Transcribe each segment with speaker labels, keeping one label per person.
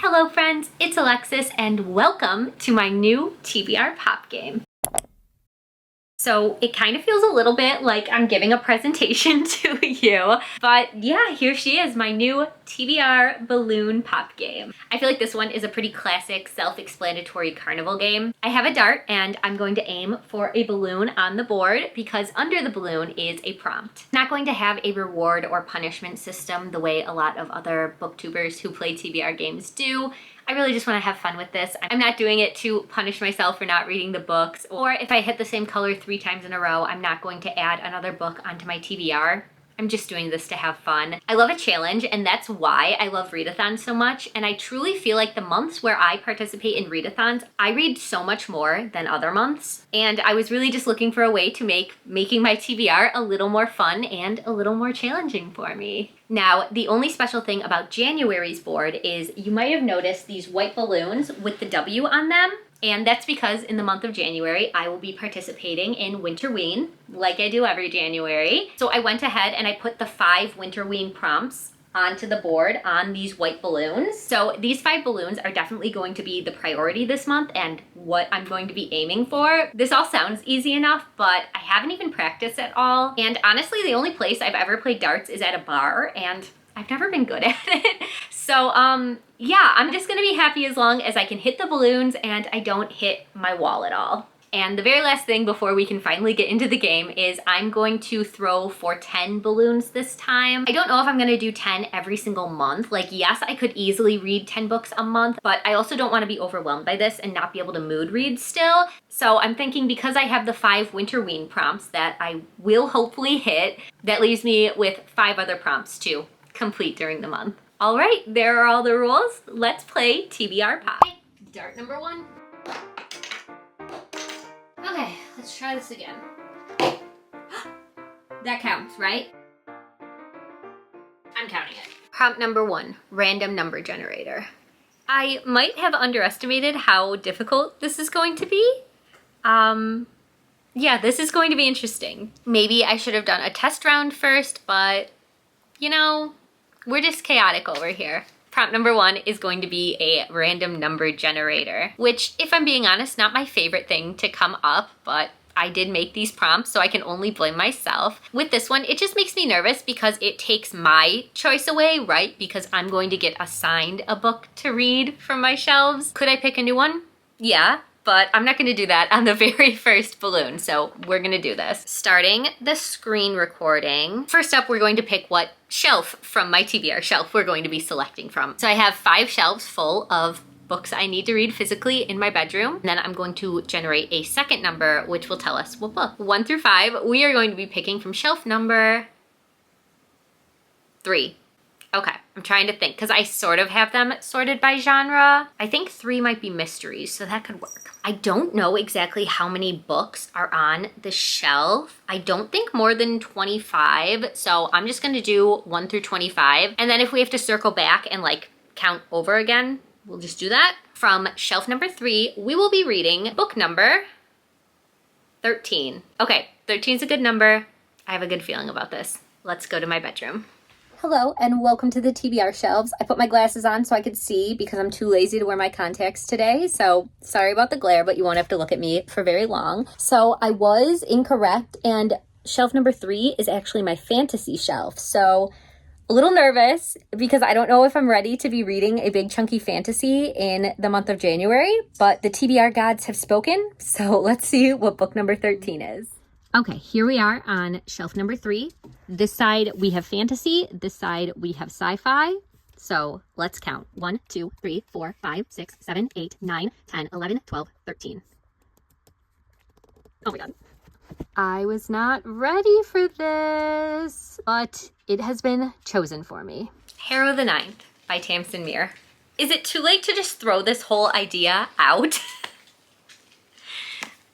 Speaker 1: Hello friends, it's Alexis and welcome to my new TBR pop game. So it kind of feels a little bit like I'm giving a presentation to you, but yeah, here she is, my new TBR balloon pop game. I feel like this one is a pretty classic self-explanatory carnival game. I have a dart and I'm going to aim for a balloon on the board because under the balloon is a prompt. Not going to have a reward or punishment system the way a lot of other booktubers who play TBR games do. I really just want to have fun with this. I'm not doing it to punish myself for not reading the books, or if I hit the same color 3 times in a row, I'm not going to add another book onto my TBR. I'm just doing this to have fun. I love a challenge, and that's why I love Readathons so much, and I truly feel like the months where I participate in Readathons, I read so much more than other months, and I was really just looking for a way to make making my TBR a little more fun and a little more challenging for me. Now, the only special thing about January's board is you might have noticed these white balloons with the W on them. And that's because in the month of January, I will be participating in Winterween, like I do every January. So I went ahead and I put the 5 Winterween prompts onto the board on these white balloons. So these 5 balloons are definitely going to be the priority this month and what I'm going to be aiming for. This all sounds easy enough, but I haven't even practiced at all. And honestly, the only place I've ever played darts is at a bar, and I've never been good at it. So yeah, I'm just gonna be happy as long as I can hit the balloons and I don't hit my wall at all. And the very last thing before we can finally get into the game is I'm going to throw for 10 balloons this time. I don't know if I'm gonna do 10 every single month. Like, yes, I could easily read 10 books a month, but I also don't wanna be overwhelmed by this and not be able to mood read still. So I'm thinking because I have the 5 Winterween prompts that I will hopefully hit, that leaves me with 5 other prompts to complete during the month. All right, there are all the rules. Let's play TBR Pop. Okay, dart number 1. Okay, let's try this again. That counts, right? I'm counting it. Prompt number 1, random number generator. I might have underestimated how difficult this is going to be. Yeah, this is going to be interesting. Maybe I should have done a test round first, but you know, we're just chaotic over here. Prompt number 1 is going to be a random number generator, which, if I'm being honest, not my favorite thing to come up, but I did make these prompts, so I can only blame myself. With this one, it just makes me nervous because it takes my choice away, right? Because I'm going to get assigned a book to read from my shelves. Could I pick a new one? Yeah. But I'm not gonna do that on the very first balloon, so we're gonna do this. Starting the screen recording. First up, we're going to pick what shelf from my TBR shelf we're going to be selecting from. So I have 5 shelves full of books I need to read physically in my bedroom. And then I'm going to generate a second number, which will tell us what book. 1 through 5, we are going to be picking from shelf number 3. Okay, I'm trying to think because I sort of have them sorted by genre. I think 3 might be mysteries, so that could work. I don't know exactly how many books are on the shelf. I don't think more than 25, so I'm just gonna do 1 through 25. And then if we have to circle back and like count over again, we'll just do that. From shelf number 3, we will be reading book number 13. Okay, 13 is a good number. I have a good feeling about this. Let's go to my bedroom. Hello and welcome to the TBR shelves. I put my glasses on so I could see because I'm too lazy to wear my contacts today. So sorry about the glare, but you won't have to look at me for very long. So I was incorrect and shelf number 3 is actually my fantasy shelf. So a little nervous because I don't know if I'm ready to be reading a big chunky fantasy in the month of January, but the TBR gods have spoken. So let's see what book number 13 is. Okay, here we are on shelf number 3. This side we have fantasy, this side we have sci-fi. So let's count. 1, 2, 3, 4, 5, 6, 7, 8, 9, 10, 11, 12, 13. Oh my God. I was not ready for this, but it has been chosen for me. Harrow the Ninth by Tamsin Muir. Is it too late to just throw this whole idea out?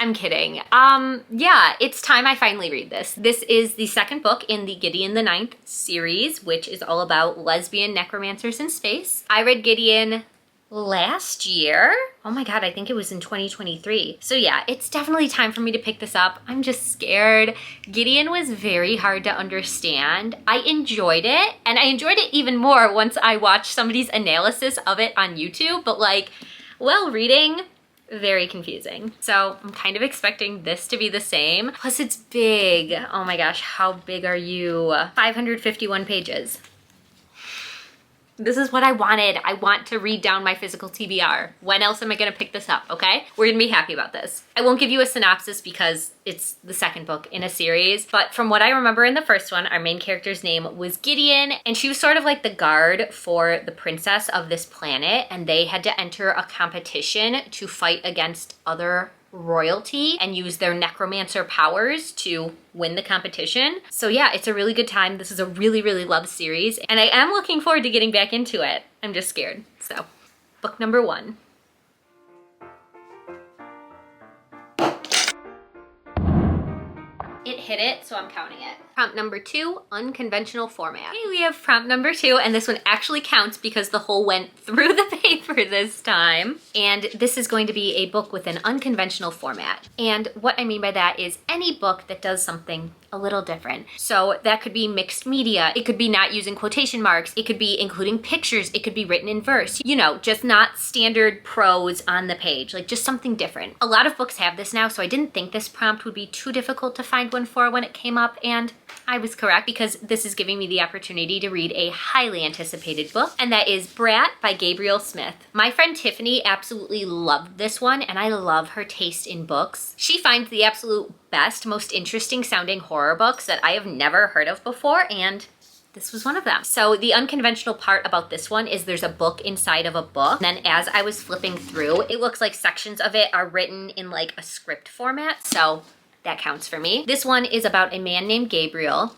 Speaker 1: I'm kidding. Yeah, it's time I finally read this. This is the second book in the Gideon the Ninth series, which is all about lesbian necromancers in space. I read Gideon last year. Oh my God, I think it was in 2023. So yeah, it's definitely time for me to pick this up. I'm just scared. Gideon was very hard to understand. I enjoyed it, and I enjoyed it even more once I watched somebody's analysis of it on YouTube, but like, well, reading, very confusing. So I'm kind of expecting this to be the same. Plus it's big. Oh my gosh, how big are you? 551 pages. This is what I wanted. I want to read down my physical TBR. When else am I gonna pick this up, okay? We're gonna be happy about this. I won't give you a synopsis because it's the second book in a series, but from what I remember in the first one, our main character's name was Gideon, and she was sort of like the guard for the princess of this planet, and they had to enter a competition to fight against other royalty and use their necromancer powers to win the competition. So yeah, it's a really good time. This is a really, really loved series, and I am looking forward to getting back into it. I'm just scared. So, book number 1. It hit it, so I'm counting it. Prompt number 2, unconventional format. Okay, we have prompt number 2, and this one actually counts because the whole went through the paper this time. And this is going to be a book with an unconventional format. And what I mean by that is any book that does something a little different. So that could be mixed media. It could be not using quotation marks. It could be including pictures. It could be written in verse. You know, just not standard prose on the page, like just something different. A lot of books have this now, so I didn't think this prompt would be too difficult to find one for when it came up, and I was correct because this is giving me the opportunity to read a highly anticipated book, and that is Brat by Gabriel Smith. My friend Tiffany absolutely loved this one, and I love her taste in books. She finds the absolute best, most interesting sounding horror books that I have never heard of before, and this was one of them. So the unconventional part about this one is there's a book inside of a book. And then as I was flipping through, it looks like sections of it are written in like a script format. So that counts for me. This one is about a man named Gabriel.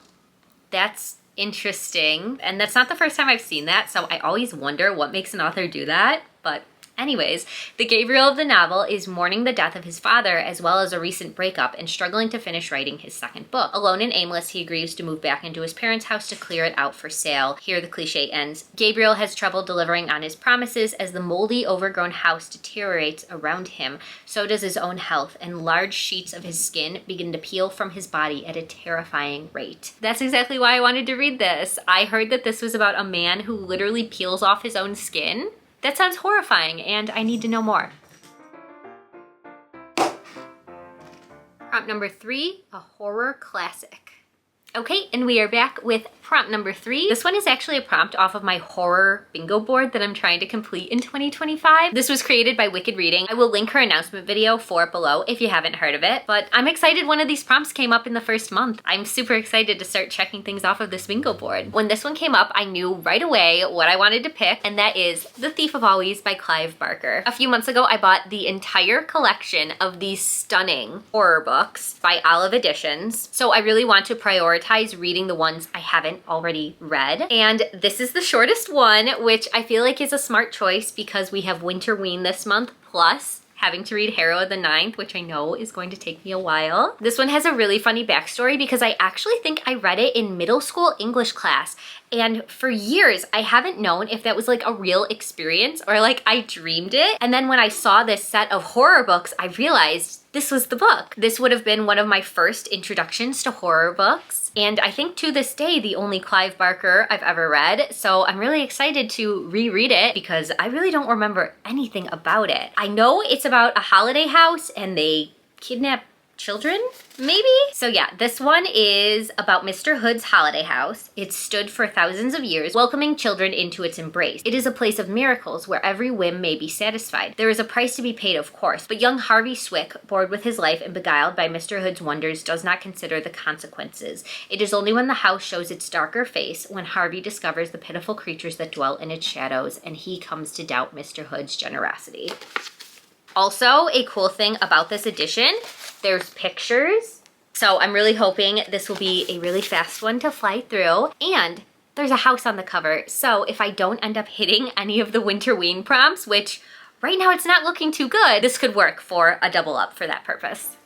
Speaker 1: That's interesting. And that's not the first time I've seen that, so I always wonder what makes an author do that. But anyways, the Gabriel of the novel is mourning the death of his father as well as a recent breakup and struggling to finish writing his second book. Alone and aimless, he agrees to move back into his parents' house to clear it out for sale. Here the cliche ends. Gabriel has trouble delivering on his promises as the moldy, overgrown house deteriorates around him. So does his own health, and large sheets of his skin begin to peel from his body at a terrifying rate. That's exactly why I wanted to read this. I heard that this was about a man who literally peels off his own skin. That sounds horrifying, and I need to know more. Prompt number 3, a horror classic. Okay, and we are back with prompt number 3. This one is actually a prompt off of my horror bingo board that I'm trying to complete in 2025. This was created by Wicked Reading. I will link her announcement video for it below if you haven't heard of it, but I'm excited one of these prompts came up in the first month. I'm super excited to start checking things off of this bingo board. When this one came up, I knew right away what I wanted to pick, and that is The Thief of Always by Clive Barker. A few months ago, I bought the entire collection of these stunning horror books by Olive Editions, so I really want to prioritize reading the ones I haven't already read. And this is the shortest one, which I feel like is a smart choice because we have Winterween this month, plus having to read Harrow of the Ninth, which I know is going to take me a while. This one has a really funny backstory because I actually think I read it in middle school English class. And for years, I haven't known if that was like a real experience or like I dreamed it. And then when I saw this set of horror books, I realized this was the book. This would have been one of my first introductions to horror books. And I think to this day, the only Clive Barker I've ever read. So I'm really excited to reread it because I really don't remember anything about it. I know it's about a holiday house and they kidnap children, maybe? So yeah, this one is about Mr. Hood's holiday house. It stood for thousands of years, welcoming children into its embrace. It is a place of miracles where every whim may be satisfied. There is a price to be paid, of course, but young Harvey Swick, bored with his life and beguiled by Mr. Hood's wonders, does not consider the consequences. It is only when the house shows its darker face, when Harvey discovers the pitiful creatures that dwell in its shadows, and he comes to doubt Mr. Hood's generosity. Also, a cool thing about this edition, there's pictures. So I'm really hoping this will be a really fast one to fly through. And there's a house on the cover. So if I don't end up hitting any of the Winterween prompts, which right now it's not looking too good, this could work for a double up for that purpose.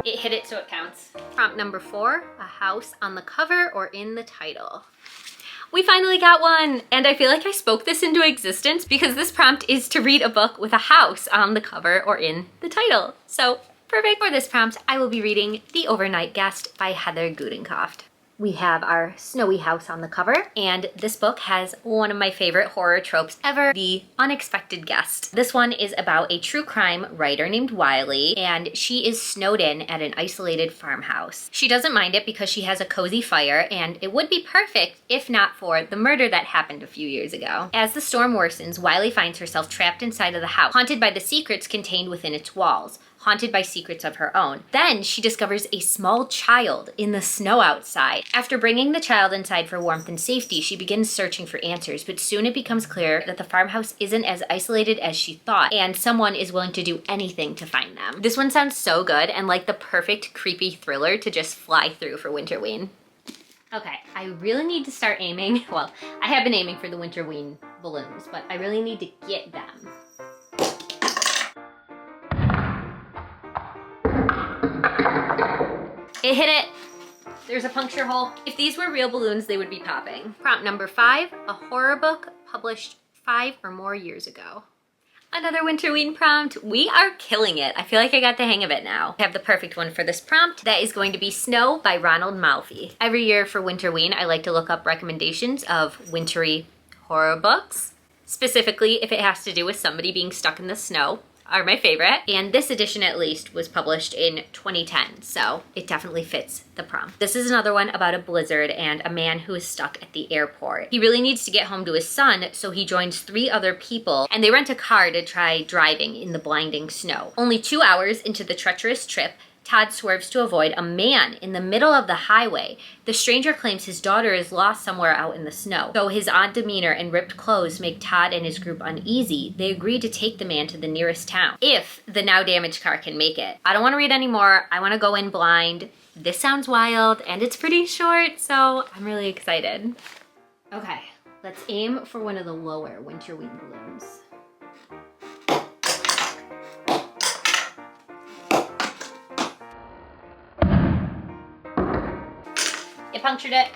Speaker 1: It hit it so it counts. Prompt number 4, a house on the cover or in the title. We finally got one, and I feel like I spoke this into existence because this prompt is to read a book with a house on the cover or in the title. So perfect. For this prompt, I will be reading The Overnight Guest by Heather Gudenkopf. We have our snowy house on the cover, and this book has one of my favorite horror tropes ever, the unexpected guest. This one is about a true crime writer named Wiley, and she is snowed in at an isolated farmhouse. She doesn't mind it because she has a cozy fire, and it would be perfect if not for the murder that happened a few years ago. As the storm worsens, Wiley finds herself trapped inside of the house, haunted by the secrets contained within its walls. Haunted by secrets of her own. Then she discovers a small child in the snow outside. After bringing the child inside for warmth and safety, she begins searching for answers, but soon it becomes clear that the farmhouse isn't as isolated as she thought, and someone is willing to do anything to find them. This one sounds so good and like the perfect creepy thriller to just fly through for Winterween. Okay, I really need to start aiming. Well, I have been aiming for the Winterween balloons, but I really need to get them. It hit it. There's a puncture hole. If these were real balloons, they would be popping. Prompt number 5, a horror book published 5 or more years ago. Another Winterween prompt. We are killing it. I feel like I got the hang of it now. I have the perfect one for this prompt. That is going to be Snow by Ronald Malfi. Every year for Winterween, I like to look up recommendations of wintry horror books. Specifically, if it has to do with somebody being stuck in the snow. Are my favorite, and this edition at least was published in 2010, so it definitely fits the prompt. This is another one about a blizzard and a man who is stuck at the airport. He really needs to get home to his son, so he joins 3 other people, and they rent a car to try driving in the blinding snow. Only 2 hours into the treacherous trip, Todd swerves to avoid a man in the middle of the highway. The stranger claims his daughter is lost somewhere out in the snow. Though his odd demeanor and ripped clothes make Todd and his group uneasy, they agree to take the man to the nearest town, if the now damaged car can make it. I don't want to read anymore. I want to go in blind. This sounds wild, and it's pretty short, so I'm really excited. Okay, let's aim for one of the lower Winterween balloons. Punctured it.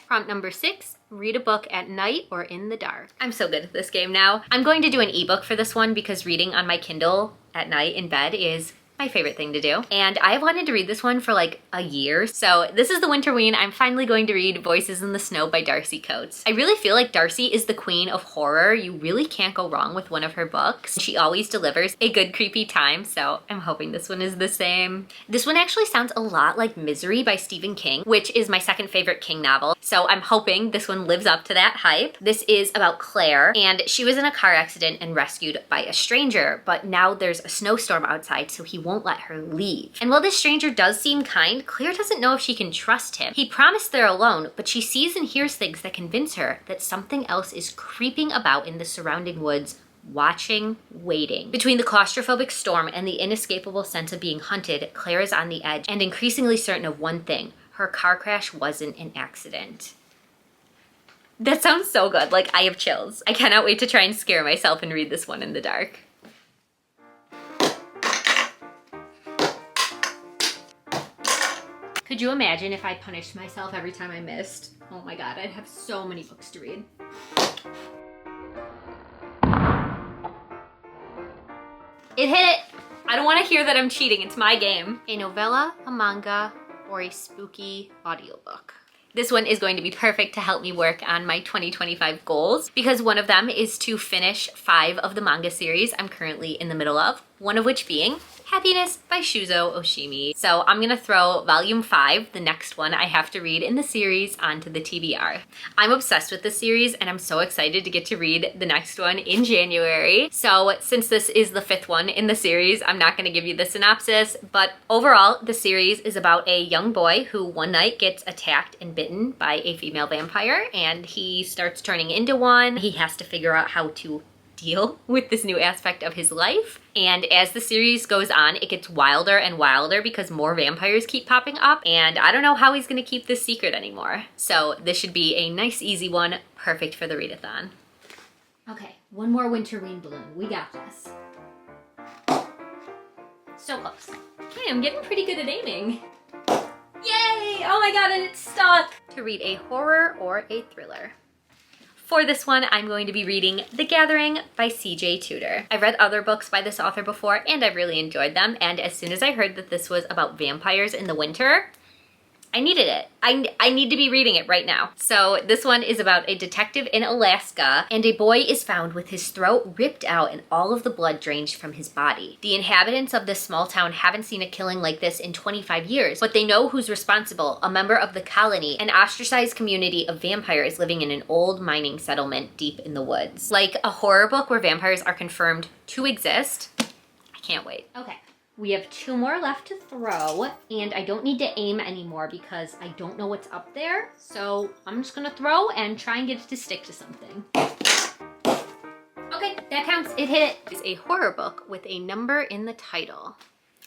Speaker 1: Prompt number 6, read a book at night or in the dark. I'm so good at this game now. I'm going to do an ebook for this one because reading on my Kindle at night in bed is my favorite thing to do. And I have wanted to read this one for like a year. So this is the Winterween. I'm finally going to read Voices in the Snow by Darcy Coates. I really feel like Darcy is the queen of horror. You really can't go wrong with one of her books. She always delivers a good creepy time, so I'm hoping this one is the same. This one actually sounds a lot like Misery by Stephen King, which is my second favorite King novel. So I'm hoping this one lives up to that hype. This is about Claire, and she was in a car accident and rescued by a stranger, but now there's a snowstorm outside, so he won't let her leave. And while this stranger does seem kind, Claire doesn't know if she can trust him. He promised they're alone, but she sees and hears things that convince her that something else is creeping about in the surrounding woods, watching, waiting. Between the claustrophobic storm and the inescapable sense of being hunted, Claire is on the edge and increasingly certain of one thing: her car crash wasn't an accident. That sounds so good. Like, I have chills. I cannot wait to try and scare myself and read this one in the dark. Could you imagine if I punished myself every time I missed? Oh my god, I'd have so many books to read. It hit it! I don't want to hear that I'm cheating, it's my game. A novella, a manga, or a spooky audiobook. This one is going to be perfect to help me work on my 2025 goals because one of them is to finish 5 of the manga series I'm currently in the middle of, one of which being Happiness by Shuzo Oshimi. So I'm gonna throw volume 5, the next one I have to read in the series, onto the TBR. I'm obsessed with this series and I'm so excited to get to read the next one in January. So since this is the 5th one in the series, I'm not gonna give you the synopsis, but overall the series is about a young boy who one night gets attacked and bitten by a female vampire and he starts turning into one. He has to figure out how to deal with this new aspect of his life. And as the series goes on, it gets wilder and wilder because more vampires keep popping up, and I don't know how he's gonna keep this secret anymore. So this should be a nice, easy one, perfect for the readathon. Okay, one more Winterween balloon. We got this. So close. Okay, I'm getting pretty good at aiming. Yay! Oh my god, and it's stuck! To read a horror or a thriller. For this one, I'm going to be reading The Gathering by C.J. Tudor. I've read other books by this author before, and I've really enjoyed them, and as soon as I heard that this was about vampires in the winter, I needed it. I need to be reading it right now. So this one is about a detective in Alaska, and a boy is found with his throat ripped out and all of the blood drained from his body. The inhabitants of this small town haven't seen a killing like this in 25 years, but they know who's responsible, a member of the colony, an ostracized community of vampires living in an old mining settlement deep in the woods. Like a horror book where vampires are confirmed to exist. I can't wait. Okay. We have 2 more left to throw, and I don't need to aim anymore because I don't know what's up there. So I'm just gonna throw and try and get it to stick to something. Okay, that counts, it hit. It's a horror book with a number in the title.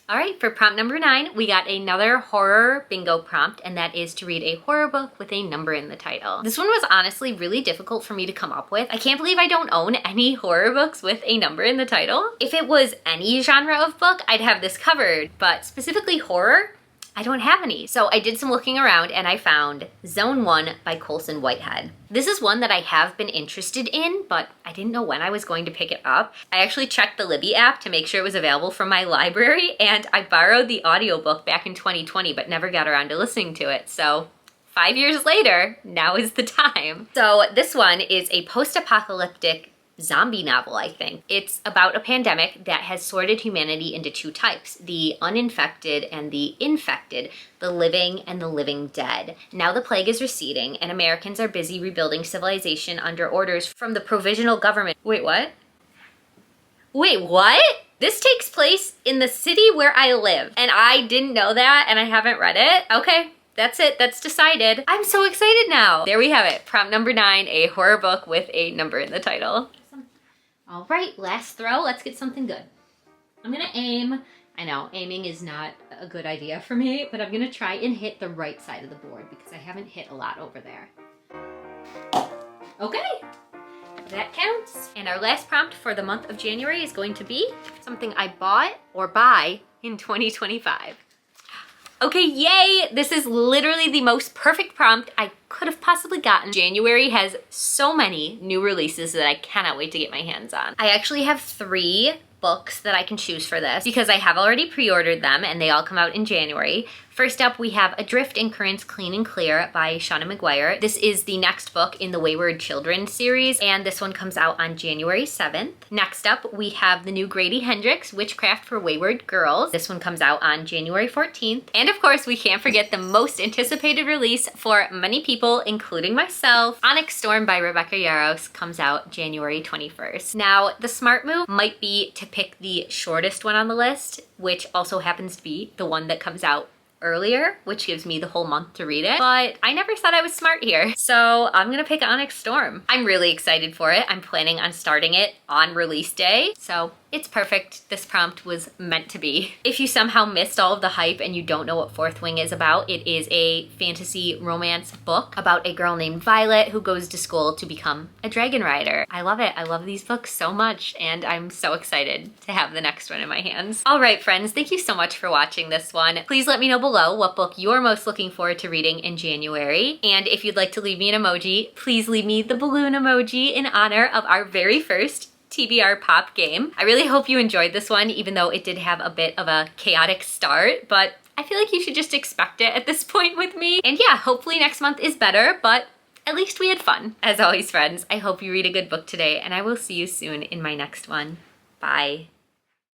Speaker 1: All right, for prompt number 9, we got another horror bingo prompt, and that is to read a horror book with a number in the title. This one was honestly really difficult for me to come up with. I can't believe I don't own any horror books with a number in the title. If it was any genre of book, I'd have this covered, but specifically horror, I don't have any. So I did some looking around and I found Zone 1 by Coulson Whitehead. This is one that I have been interested in, but I didn't know when I was going to pick it up. I actually checked the Libby app to make sure it was available from my library, and I borrowed the audiobook back in 2020, but never got around to listening to it. So 5 years later, now is the time. So this one is a post-apocalyptic zombie novel, I think. It's about a pandemic that has sorted humanity into 2 types, the uninfected and the infected, the living and the living dead. Now the plague is receding and Americans are busy rebuilding civilization under orders from the provisional government. Wait, what? Wait, what? This takes place in the city where I live, and I didn't know that and I haven't read it. Okay. That's it, that's decided. I'm so excited now. There we have it, prompt number 9, a horror book with a number in the title. All right, last throw, let's get something good. I'm gonna aim. I know, aiming is not a good idea for me, but I'm gonna try and hit the right side of the board because I haven't hit a lot over there. Okay, that counts. And our last prompt for the month of January is going to be something I bought or buy in 2025. Okay, yay! This is literally the most perfect prompt I could have possibly gotten. January has so many new releases that I cannot wait to get my hands on. I actually have 3 books that I can choose for this because I have already pre-ordered them and they all come out in January. First up, we have Adrift in Currents Clean and Clear by Shauna McGuire. This is the next book in the Wayward Children series, and this one comes out on January 7th. Next up, we have the new Grady Hendrix, Witchcraft for Wayward Girls. This one comes out on January 14th. And of course, we can't forget the most anticipated release for many people, including myself. Onyx Storm by Rebecca Yarros comes out January 21st. Now, the smart move might be to pick the shortest one on the list, which also happens to be the one that comes out earlier, which gives me the whole month to read it. But I never thought I was smart here. So I'm gonna pick Onyx Storm. I'm really excited for it. I'm planning on starting it on release day. So it's perfect. This prompt was meant to be. If you somehow missed all of the hype and you don't know what Fourth Wing is about, it is a fantasy romance book about a girl named Violet who goes to school to become a dragon rider. I love it. I love these books so much, and I'm so excited to have the next one in my hands. All right, friends, thank you so much for watching this one. Please let me know below what book you're most looking forward to reading in January. And if you'd like to leave me an emoji, please leave me the balloon emoji in honor of our very first TBR Pop game. I really hope you enjoyed this one, even though it did have a bit of a chaotic start, but I feel like you should just expect it at this point with me. And yeah, hopefully next month is better, but at least we had fun. As always, friends, I hope you read a good book today, and I will see you soon in my next one. Bye.